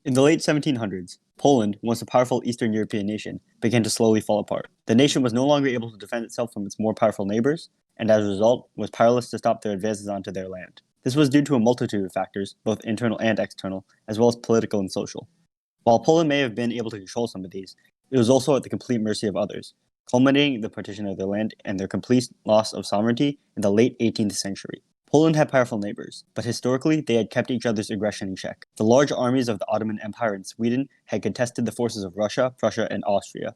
In the late 1700s, Poland, once a powerful Eastern European nation, began to slowly fall apart. The nation was no longer able to defend itself from its more powerful neighbors, and as a result, was powerless to stop their advances onto their land. This was due to a multitude of factors, both internal and external, as well as political and social. While Poland may have been able to control some of these, it was also at the complete mercy of others, culminating in the partition of their land and their complete loss of sovereignty in the late 18th century. Poland had powerful neighbors, but historically they had kept each other's aggression in check. The large armies of the Ottoman Empire and Sweden had contested the forces of Russia, Prussia, and Austria.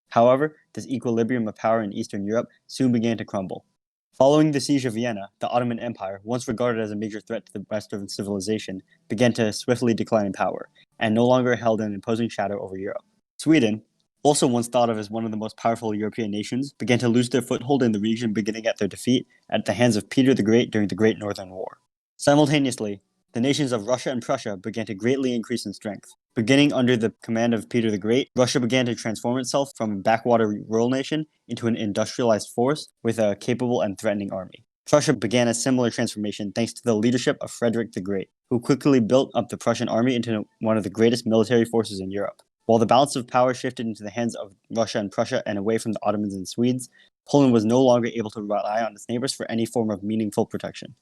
However, this equilibrium of power in Eastern Europe soon began to crumble. Following the siege of Vienna, the Ottoman Empire, once regarded as a major threat to the Western civilization, began to swiftly decline in power, and no longer held an imposing shadow over Europe. Sweden, also once thought of as one of the most powerful European nations, began to lose their foothold in the region beginning at their defeat at the hands of Peter the Great during the Great Northern War. Simultaneously, the nations of Russia and Prussia began to greatly increase in strength. Beginning under the command of Peter the Great, Russia began to transform itself from a backwater rural nation into an industrialized force with a capable and threatening army. Prussia began a similar transformation thanks to the leadership of Frederick the Great, who quickly built up the Prussian army into one of the greatest military forces in Europe. While the balance of power shifted into the hands of Russia and Prussia and away from the Ottomans and Swedes, Poland was no longer able to rely on its neighbors for any form of meaningful protection.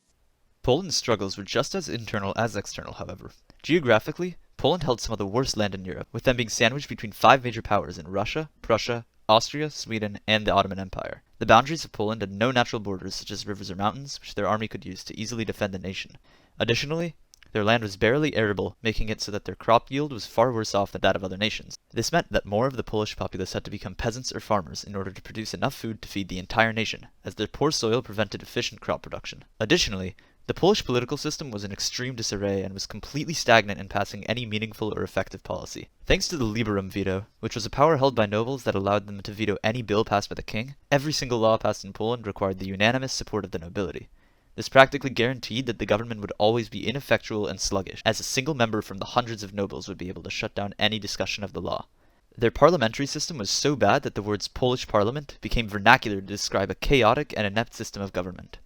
Poland's struggles were just as internal as external, however. Geographically, Poland held some of the worst land in Europe, with them being sandwiched between five major powers in Russia, Prussia, Austria, Sweden, and the Ottoman Empire. The boundaries of Poland had no natural borders such as rivers or mountains, which their army could use to easily defend the nation. Additionally, their land was barely arable, making it so that their crop yield was far worse off than that of other nations. This meant that more of the Polish populace had to become peasants or farmers in order to produce enough food to feed the entire nation, as their poor soil prevented efficient crop production. Additionally, the Polish political system was in extreme disarray and was completely stagnant in passing any meaningful or effective policy. Thanks to the Liberum veto, which was a power held by nobles that allowed them to veto any bill passed by the king, every single law passed in Poland required the unanimous support of the nobility. This practically guaranteed that the government would always be ineffectual and sluggish, as a single member from the hundreds of nobles would be able to shut down any discussion of the law. Their parliamentary system was so bad that the words Polish parliament became vernacular to describe a chaotic and inept system of government.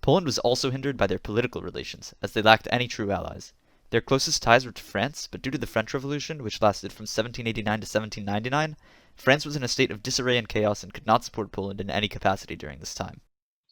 Poland was also hindered by their political relations, as they lacked any true allies. Their closest ties were to France, but due to the French Revolution, which lasted from 1789 to 1799, France was in a state of disarray and chaos and could not support Poland in any capacity during this time.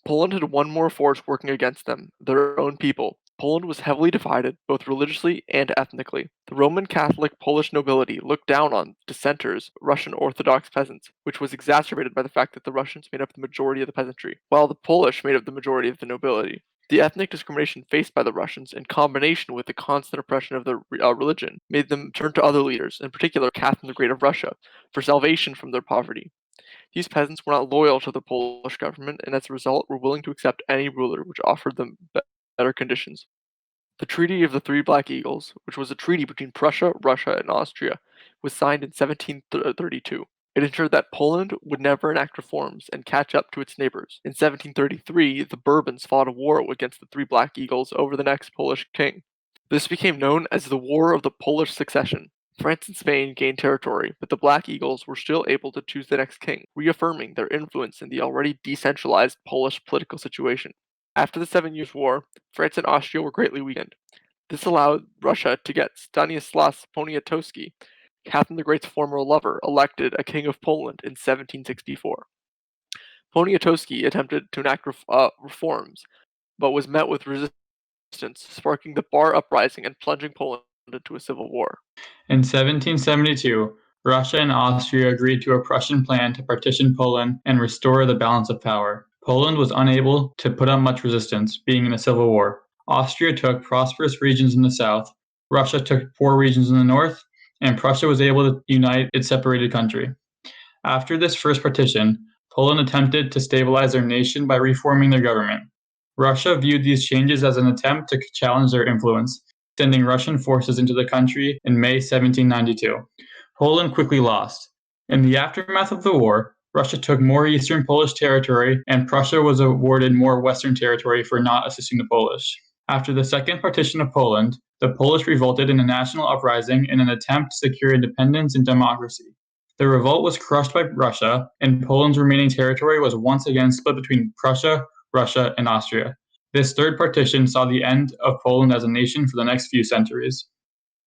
Poland had one more force working against them, their own people. Poland was heavily divided, both religiously and ethnically. The Roman Catholic Polish nobility looked down on dissenters, Russian Orthodox peasants, which was exacerbated by the fact that the Russians made up the majority of the peasantry, while the Polish made up the majority of the nobility. The ethnic discrimination faced by the Russians, in combination with the constant oppression of their religion, made them turn to other leaders, in particular Catherine the Great of Russia, for salvation from their poverty. These peasants were not loyal to the Polish government and as a result were willing to accept any ruler which offered them better conditions. The Treaty of the Three Black Eagles, which was a treaty between Prussia, Russia, and Austria, was signed in 1732. It ensured that Poland would never enact reforms and catch up to its neighbors. In 1733, the Bourbons fought a war against the Three Black Eagles over the next Polish king. This became known as the War of the Polish Succession. France and Spain gained territory, but the Black Eagles were still able to choose the next king, reaffirming their influence in the already decentralized Polish political situation. After the Seven Years' War, France and Austria were greatly weakened. This allowed Russia to get Stanislas Poniatowski, Catherine the Great's former lover, elected a king of Poland in 1764. Poniatowski attempted to enact reforms, but was met with resistance, sparking the Bar Uprising and plunging Poland into a civil war. In 1772, Russia and Austria agreed to a Prussian plan to partition Poland and restore the balance of power. Poland was unable to put up much resistance, being in a civil war. Austria took prosperous regions in the south, Russia took poor regions in the north, and Prussia was able to unite its separated country. After this first partition, Poland attempted to stabilize their nation by reforming their government. Russia viewed these changes as an attempt to challenge their influence, sending Russian forces into the country in May 1792. Poland quickly lost. In the aftermath of the war, Russia took more eastern Polish territory, and Prussia was awarded more western territory for not assisting the Polish. After the second partition of Poland, the Polish revolted in a national uprising in an attempt to secure independence and democracy. The revolt was crushed by Russia, and Poland's remaining territory was once again split between Prussia, Russia, and Austria. This third partition saw the end of Poland as a nation for the next few centuries.